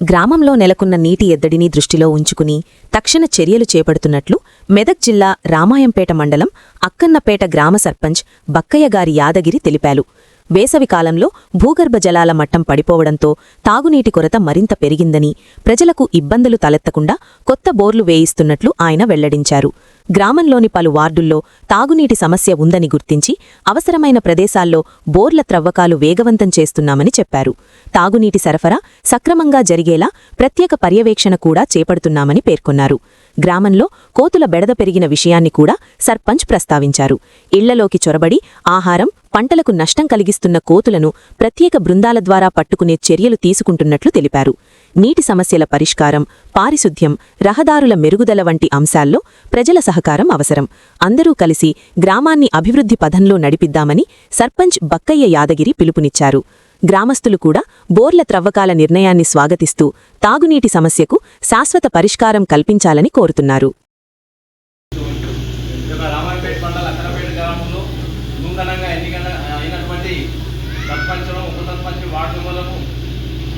గ్రామంలో నెలకొన్న నీటి ఎద్దడిని దృష్టిలో ఉంచుకుని తక్షణ చర్యలు చేపడుతున్నట్లు మెదక్ జిల్లా రామాయంపేట మండలం అక్కన్నపేట గ్రామ సర్పంచ్ బక్కయ్యగారి యాదగిరి తెలిపారు. వేసవికాలంలో భూగర్భ జలాల మట్టం పడిపోవడంతో తాగునీటి కొరత మరింత పెరిగిందని, ప్రజలకు ఇబ్బందులు తలెత్తకుండా కొత్త బోర్లు వేయిస్తున్నట్లు ఆయన వెల్లడించారు. గ్రామంలోని పలు వార్డుల్లో తాగునీటి సమస్య ఉందని గుర్తించి అవసరమైన ప్రదేశాల్లో బోర్ల త్రవ్వకాలు వేగవంతం చేస్తున్నామని చెప్పారు. తాగునీటి సరఫరా సక్రమంగా జరిగేలా ప్రత్యేక పర్యవేక్షణ కూడా చేపడుతున్నామని పేర్కొన్నారు. గ్రామంలో కోతుల బెడద పెరిగిన విషయాన్ని కూడా సర్పంచ్ ప్రస్తావించారు. ఇళ్లలోకి చొరబడి ఆహారం, పంటలకు నష్టం కలిగిస్తున్న కోతులను ప్రత్యేక బృందాల ద్వారా పట్టుకునే చర్యలు తీసుకుంటున్నట్లు తెలిపారు. నీటి సమస్యల పరిష్కారం, పారిశుద్ధ్యం, రహదారుల మెరుగుదల వంటి అంశాల్లో ప్రజల సహకారం అవసరం. అందరూ కలిసి గ్రామాన్ని అభివృద్ధి పథంలో నడిపిద్దామని సర్పంచ్ బక్కయ్య యాదగిరి పిలుపునిచ్చారు. గ్రామస్తులు కూడా బోర్ల త్రవ్వకాల నిర్ణయాన్ని స్వాగతిస్తూ తాగునీటి సమస్యకు శాశ్వత పరిష్కారం కల్పించాలని కోరుతున్నారు.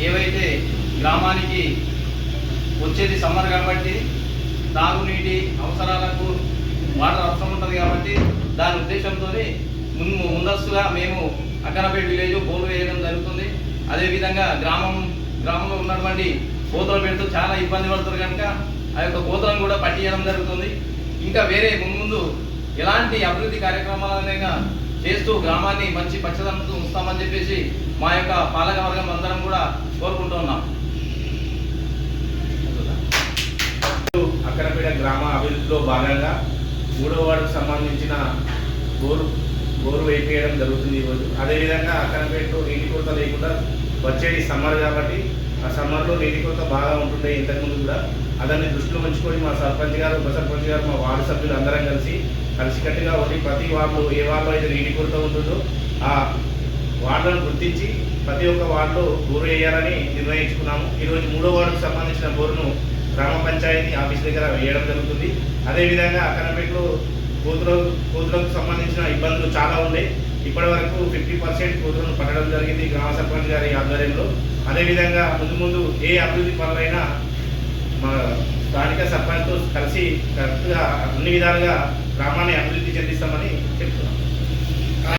ఏవైతే గ్రామానికి వచ్చేది సమ్మర్ కాబట్టి తాగునీటి అవసరాలకు వాటర్ అవసరం ఉంటుంది కాబట్టి దాని ఉద్దేశంతో ముందస్తుగా మేము అక్కనపేట విలేజ్ బోర్లు వేయడం జరుగుతుంది. అదేవిధంగా గ్రామంలో ఉన్నటువంటి కోతలు పెడుతూ చాలా ఇబ్బంది పడుతుంది కనుక ఆ యొక్క కోతలను కూడా పట్టించడం జరుగుతుంది. ఇంకా వేరే ముందు ఎలాంటి అభివృద్ధి కార్యక్రమాలనైనా చేస్తూ గ్రామాన్ని మంచి పచ్చదనంతో ఉంచుతామని చెప్పేసి మా యొక్క పాలకవర్గం అందరం కూడా కోరుకుంటూ ఉన్నాం. అక్కనపేట గ్రామ అభివృద్ధిలో భాగంగా 3వ వార్డుకు సంబంధించిన బోరు వేయడం జరుగుతుంది ఈరోజు. అదేవిధంగా అక్కనపేటలో నీటి కొరత లేకుండా వచ్చేది సమ్మర్ కాబట్టి ఆ సమ్మర్లో నీటి కొరత బాగా ఉంటుండే ఇంతకుముందు కూడా. అదాన్ని దృష్టిలో ఉంచుకొని మా సర్పంచ్ గారు, ఉప సర్పంచ్ గారు, మా వార్డు సభ్యులు అందరం కలిసికట్టుగా ఉండి ప్రతి వార్డులో ఏ వార్డులో అయితే నీటి కొరత ఉంటుందో ఆ వార్డులను గుర్తించి ప్రతి ఒక్క వార్డులో బోరు వేయాలని నిర్ణయించుకున్నాము. ఈరోజు 3వ వార్డుకు సంబంధించిన బోరును గ్రామ పంచాయతీ ఆఫీస్ దగ్గర వేయడం జరుగుతుంది. అదేవిధంగా అక్కనపేటలో కోతులకు సంబంధించిన ఇబ్బందులు చాలా ఉన్నాయి. ఇప్పటి వరకు 50% కోతులను పట్టడం జరిగింది గ్రామ సర్పంచ్ గారి ఆధ్వర్యంలో. అదేవిధంగా ముందు ఏ అభివృద్ధి పనులైనా మా స్థానిక సర్పంచ్తో కలిసి కరెక్ట్గా అన్ని విధాలుగా గ్రామాన్ని అభివృద్ధి చెందిస్తామని చెప్తున్నాం.